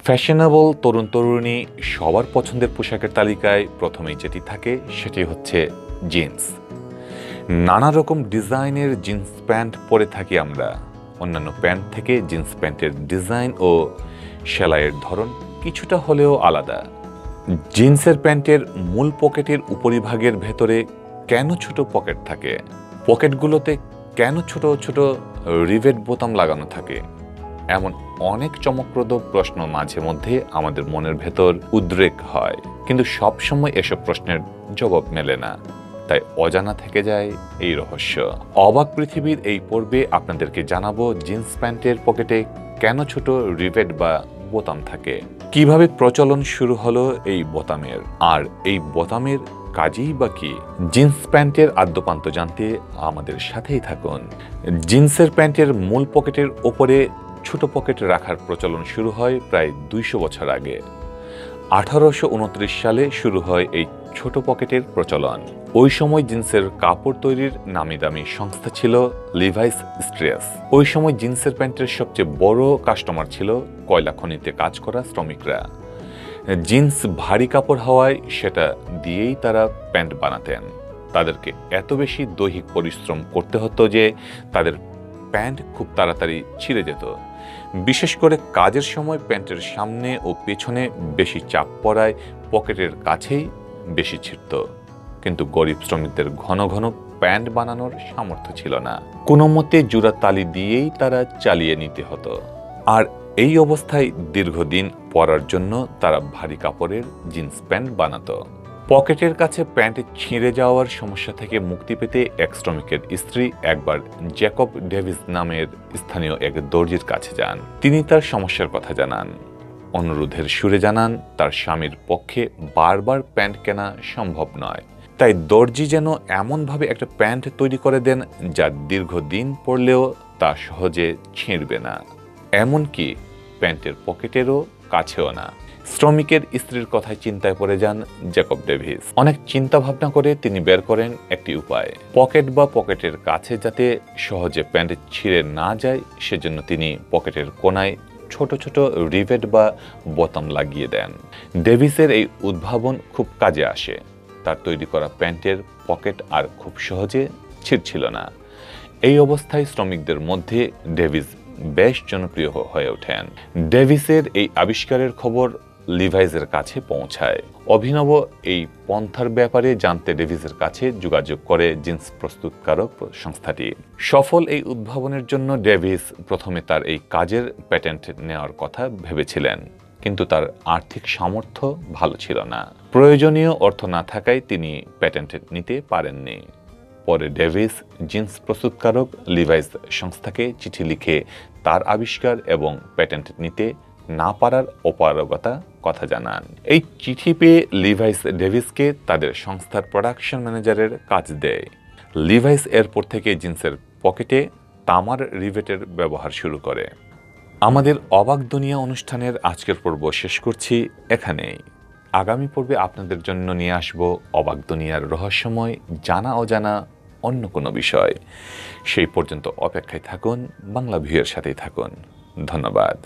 Fashionable তরুণ-তরুণী সবার পছন্দের পোশাকের তালিকায় প্রথমেই যেটি থাকে সেটি হচ্ছে জিন্স। নানা রকম ডিজাইনের জিন্স প্যান্ট পরে থাকি আমরা। অন্যান্য প্যান্ট থেকে জিন্স প্যান্টের ডিজাইন ও সেলাইয়ের ধরন কিছুটা হলেও আলাদা। জিন্সের প্যান্টের মূল পকেটের উপরিভাগের ভেতরে কেন ছোট পকেট থাকে? পকেটগুলোতে কেন ছোট ছোট রিভেট বোতাম লাগানো থাকে? এমন অনেক চমকপ্রদ প্রশ্ন মাঝে মধ্যে আমাদের মনের ভেতর উদ্রেক হয়, কিন্তু সবসময় এসব প্রশ্নের জবাব মেলে না। তাই অজানা থেকে যায় এই রহস্য। অবাক পৃথিবীর এই পর্বে আপনাদেরকে জানাবো জিন্স প্যান্টের পকেটে কেন ছোট রিভেট বা বোতাম থাকে, কিভাবে প্রচলন শুরু হলো এই বোতামের, আর এই বোতামের কাজই বা কি। জিন্স প্যান্টের আদ্যপান্ত জানতে আমাদের সাথেই থাকুন। জিন্সের প্যান্টের মূল পকেটের ওপরে ছোট পকেট রাখার প্রচলন শুরু হয় প্রায় 200 বছর আগে। 1829 সালে শুরু হয় এই ছোট পকেটের প্রচলন। ওই সময় জিন্সের কাপড় তৈরির নামি দামি সংস্থা ছিল লিভাইস স্ট্রেস। ওই সময় জিন্সের প্যান্টের সবচেয়ে বড় কাস্টমার ছিল কয়লা খনিতে কাজ করা শ্রমিকরা। জিন্স ভারী কাপড় হওয়ায় সেটা দিয়েই তারা প্যান্ট বানাতেন। তাদেরকে এত বেশি দৈহিক পরিশ্রম করতে হতো যে তাদের প্যান্ট খুব তাড়াতাড়ি ছিঁড়ে যেত। বিশেষ করে কাজের সময় প্যান্টের সামনে ও পেছনে বেশি চাপ পড়ায় পকেটের কাছেই বেশি ছিঁড়ত। কিন্তু গরিব শ্রমিকদের ঘন ঘন প্যান্ট বানানোর সামর্থ্য ছিল না। কোনো মতে জোড়া তালি দিয়েই তারা চালিয়ে নিতে হতো। আর এই অবস্থায় দীর্ঘদিন পরার জন্য তারা ভারী কাপড়ের জিন্স প্যান্ট বানাতো। পকেটের কাছে প্যান্ট ছিঁড়ে যাওয়ার সমস্যা থেকে মুক্তি পেতে এক শ্রমিকের স্ত্রী একবার জ্যাকব ডেভিস নামের স্থানীয় এক দর্জির কাছে যান। তিনি তার সমস্যার কথা জানান। অনুরোধের সুরে জানান তার স্বামীর পক্ষে বারবার প্যান্ট কেনা সম্ভব নয়, তাই দর্জি যেন এমনভাবে একটা প্যান্ট তৈরি করে দেন যা দীর্ঘদিন পরলেও তা সহজে ছিঁড়বে না, এমনকি প্যান্টের পকেটেরও কাছেও না। শ্রমিকের স্ত্রীর কথায় চিন্তায় পড়ে যান জ্যাকব ডেভিস। অনেক চিন্তা ভাবনা করে তিনি বের করেন একটি উপায়। পকেট বা পকেটের কাছে যাতে সহজে প্যান্ট ছিঁড়ে না যায় সেজন্য তিনি পকেটের কোনায় ছোট ছোট রিভেট বা বোতাম লাগিয়ে দেন। ডেভিসের এই উদ্ভাবন খুব কাজে আসে। তার তৈরি করা প্যান্টের পকেট আর খুব সহজে ছিঁড়ছিল না। এই অবস্থায় শ্রমিকদের মধ্যে ডেভিস বেশ জনপ্রিয় হয়ে ওঠেন। ডেভিসের এই আবিষ্কারের খবর লিভাইসের কাছে পৌঁছায়। অভিনব এই পন্থার ব্যাপারে জানতে ডেভিসের কাছে যোগাযোগ করে জিন্স প্রস্তুতকারক সংস্থাটি। সফল এই উদ্ভাবনের জন্য ডেভিস প্রথমে তার এই কাজের প্যাটেন্ট নেওয়ার কথা ভেবেছিলেন, কিন্তু তার আর্থিক সামর্থ্য ভালো ছিল না। প্রয়োজনীয় অর্থ না থাকায় তিনি প্যাটেন্ট নিতে পারেননি। পরে ডেভিস জিন্স প্রস্তুতকারক লিভাইস সংস্থাকে চিঠি লিখে তার আবিষ্কার এবং প্যাটেন্ট নিতে না পারার অপারগতা কথা জানান। এই চিঠি পেয়ে লিভাইস ডেভিসকে তাদের সংস্থার প্রোডাকশন ম্যানেজারের কাজ দেয়। লিভাইস এরপর থেকে জিন্সের পকেটে তামার রিভেটের ব্যবহার শুরু করে। আমাদের অবাক দুনিয়া অনুষ্ঠানের আজকের পর্ব শেষ করছি এখানেই। আগামী পর্বে আপনাদের জন্য নিয়ে আসব অবাক দুনিয়ার রহস্যময় জানা অজানা অন্য কোনো বিষয়। সেই পর্যন্ত অপেক্ষায় থাকুন, বাংলা ভিউয়ের সাথেই থাকুন। ধন্যবাদ।